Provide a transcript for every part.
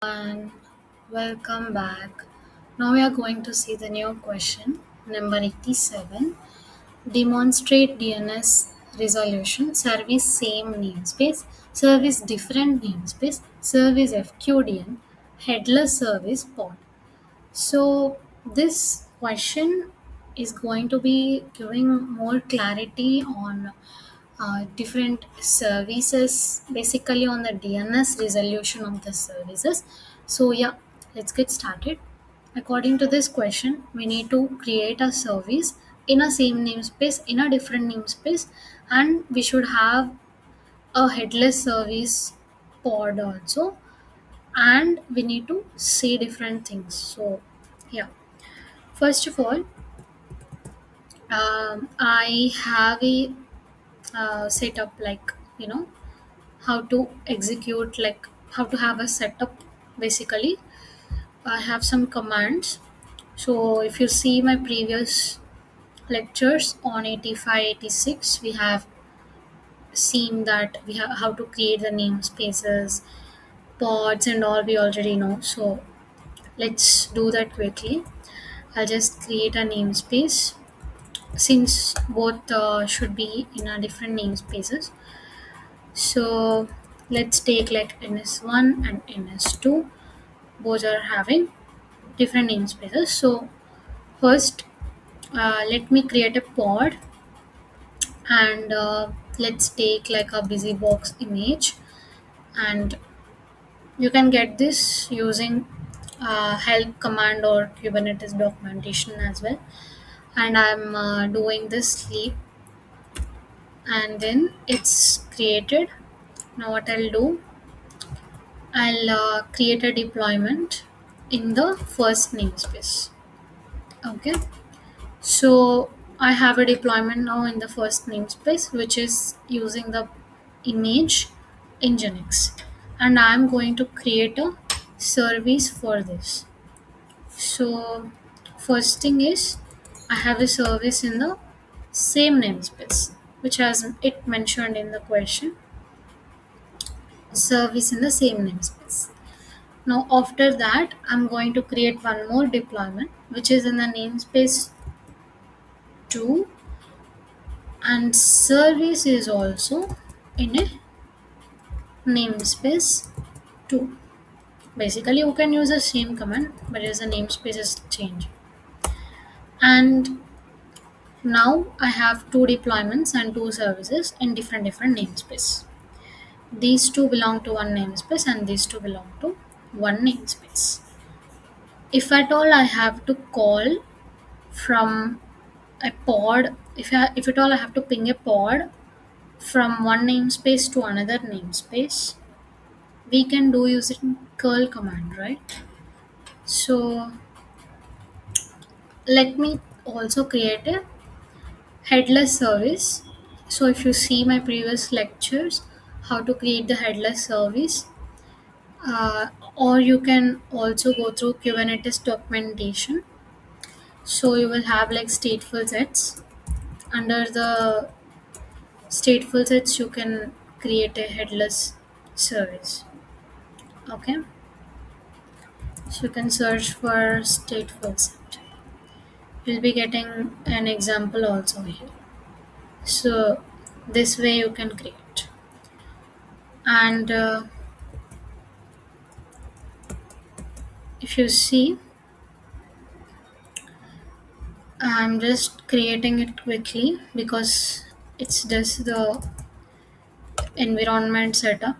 And welcome back. Now we are going to see the new question number 87. Demonstrate DNS resolution, service same namespace, service different namespace, service FQDN, headless service pod. So this question is going to be giving more clarity on different services, basically on the DNS resolution of the services. So yeah, let's get started. According to this question, we need to create a service in a same namespace, in a different namespace, and we should have a headless service pod also, and we need to say different things. So yeah, first of all, I have a setup, like, how to execute, like how to have a setup. Basically, I have some commands. So if you see my previous lectures on 85, 86, we have seen that we have how to create the namespaces, pods and all, we already know. So let's do that quickly. I'll just create a namespace since both should be in a different namespaces. So let's take like ns1 and ns2. Both are having different namespaces. So first, let me create a pod, and let's take like a busybox image, and you can get this using help command or Kubernetes documentation as well. And I'm doing this sleep, and then it's created. Now what I'll do, I'll create a deployment in the first namespace. Okay, so I have a deployment now in the first namespace, which is using the image Nginx, and I'm going to create a service for this. So first thing is, I have a service in the same namespace, which has it mentioned in the question, service in the same namespace. Now after that, I'm going to create one more deployment, which is in the namespace 2, and service is also in a namespace 2. Basically, you can use the same command, but as the namespace is changed. And now I have two deployments and two services in different namespace. These two belong to one namespace and these two belong to one namespace. If at all I have to call from a pod, if at all I have to ping a pod from one namespace to another namespace, we can do using curl command, right? So let me also create a headless service. So if you see my previous lectures, how to create the headless service, uh, or you can also go through Kubernetes documentation. So you will have like stateful sets. Under the stateful sets, you can create a headless service. Okay, so you can search for stateful set. You'll be getting an example also here. So this way you can create. And if you see, I'm just creating it quickly because it's just the environment setup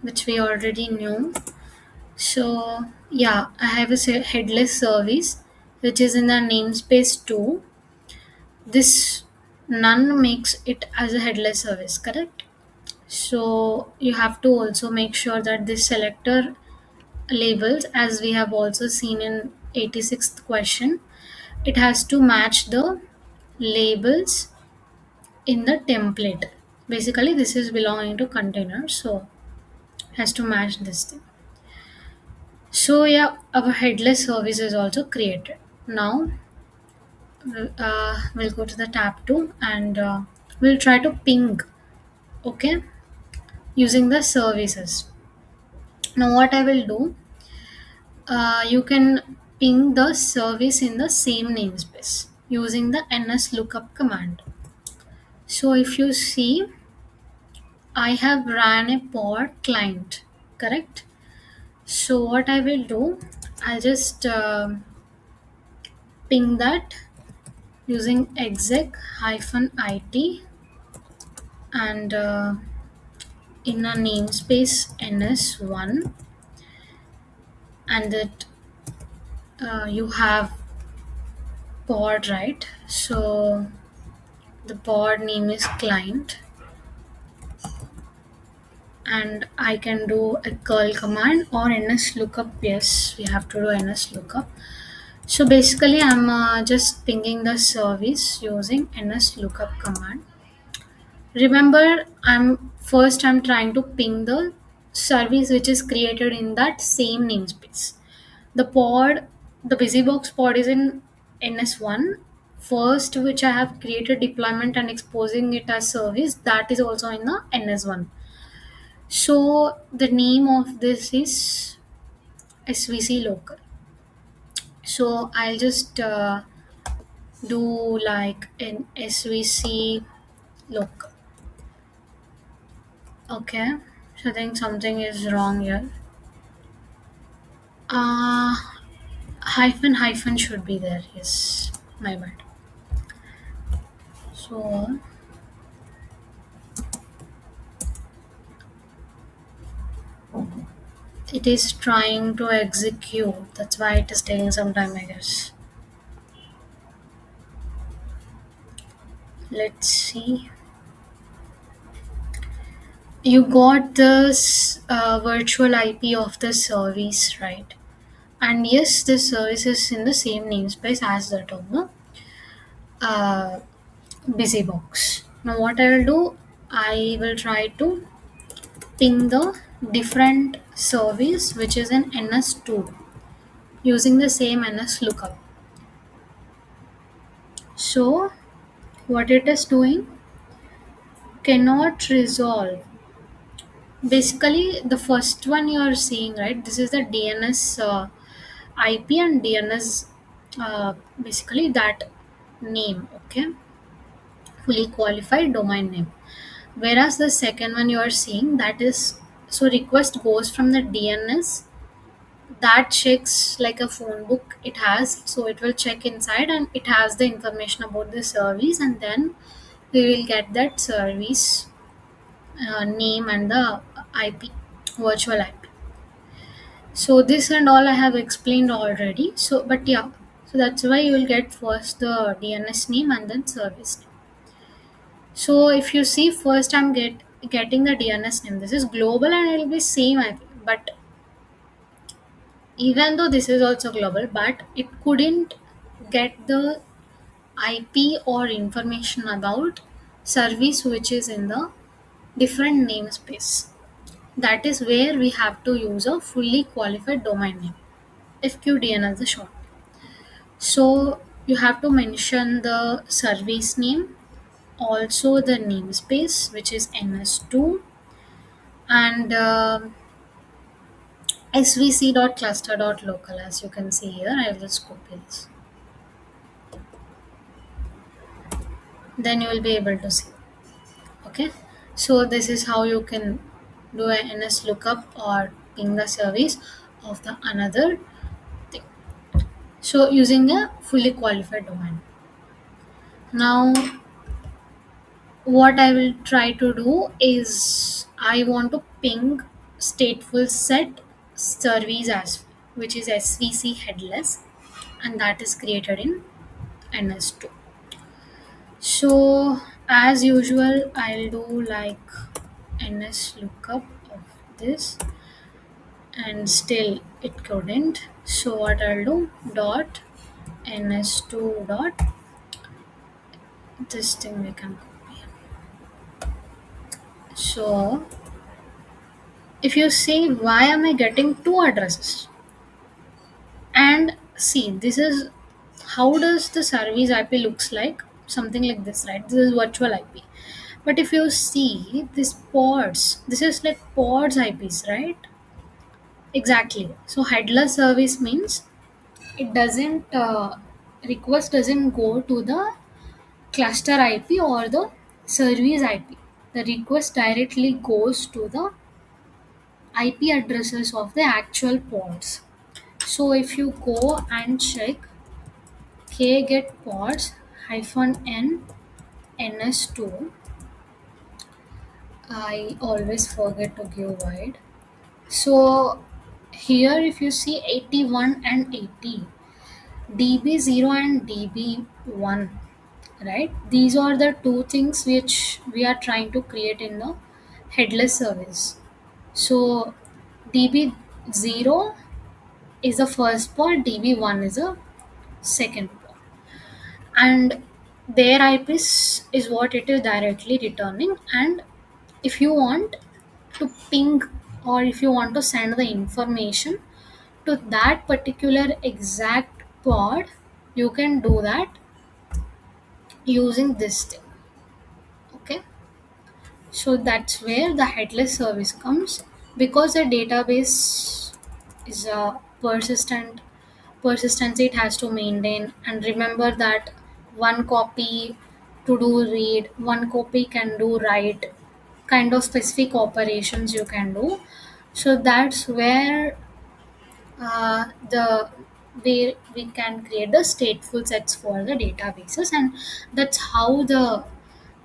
which we already knew. So yeah, I have a headless service which is in the namespace 2. This none makes it as a headless service, correct? So you have to also make sure that this selector labels, as we have also seen in 86th question, it has to match the labels in the template. Basically this is belonging to container, so has to match this thing. So yeah, our headless service is also created. Now we'll go to the tab 2, and we'll try to ping, okay, using the services. Now what I will do, You can ping the service in the same namespace using the ns lookup command. So if you see, I have ran a pod client, correct? So what I will do, I'll just ping that using exec hyphen it and in a namespace ns1, and that you have pod, right? So the pod name is client, and I can do a curl command or ns lookup. Yes, we have to do ns lookup. So basically, I'm just pinging the service using ns lookup command. Remember, I'm trying to ping the service which is created in that same namespace. The pod, the busybox pod is in ns1. First, which I have created deployment and exposing it as service, that is also in the ns1. So the name of this is svc local. So I'll just do like an svc local. Okay, so I think something is wrong here. Uh, hyphen should be there. Yes, my bad. So it is trying to execute. That's why it is taking some time, I guess. Let's see. You got this virtual IP of the service, right? And yes, this service is in the same namespace as that of the uh, busybox. Now, what I will do, I will try to ping the different service which is in ns2 using the same ns lookup. So what it is doing, cannot resolve. Basically, the first one you are seeing, right? This is the dns ip and dns, basically that name, okay, fully qualified domain name. Whereas the second one you are seeing, that is, so request goes from the dns, that checks like a phone book it has, so it will check inside and it has the information about the service, and then we will get that service name and the ip, virtual ip. So this and all I have explained already, so but yeah, so that's why you will get first the dns name and then service name. So if you see, first I'm getting the dns name, this is global and it will be same ip, but even though this is also global, but it couldn't get the IP or information about service which is in the different namespace. That is where we have to use a fully qualified domain name, FQDN as the short. So you have to mention the service name, also the namespace which is ns2, and svc.cluster.local. As you can see here, I will just copy this. Then you will be able to see. Okay, so this is how you can do a ns lookup or ping the service of the another thing, so using a fully qualified domain. Now what I will try to do is, I want to ping stateful set service as, which is svc headless, and that is created in ns2. So as usual, I'll do like ns lookup of this, and still it couldn't. So what I'll do, dot ns2 dot, this thing we can copy. So if you see, why am I getting two addresses? And see, this is how does the service IP looks like, something like this, right? This is virtual IP. But if you see this pods, this is like pods IPs, right? Exactly. So headless service means it doesn't request doesn't go to the cluster IP or the service IP. The request directly goes to the IP addresses of the actual pods. So if you go and check kget pods hyphen n ns2, I always forget to give wide. So here if you see 81 and 80, DB0 and DB1, right? These are the two things which we are trying to create in the headless service. So DB0 is the first pod, DB1 is the second pod, and their IPs is what it is directly returning. And if you want to ping or if you want to send the information to that particular exact pod, you can do that using this thing. Okay, so that's where the headless service comes, because the database is a persistency it has to maintain. And remember that one copy to do read, one copy can do write, kind of specific operations you can do. So that's where the where we can create the stateful sets for the databases, and that's how the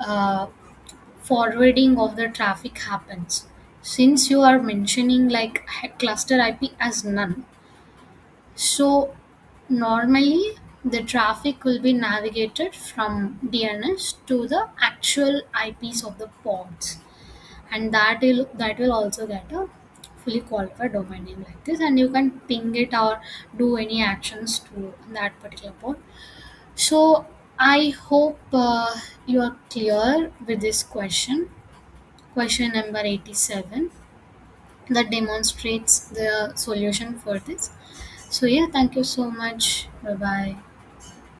uh, forwarding of the traffic happens. Since you are mentioning like cluster IP as none, so normally the traffic will be navigated from DNS to the actual IPs of the pods, and that will also get a fully qualified domain name like this, and you can ping it or do any actions to that particular pod. So I hope you are clear with this question number 87, that demonstrates the solution for this. So yeah, thank you so much. Bye bye.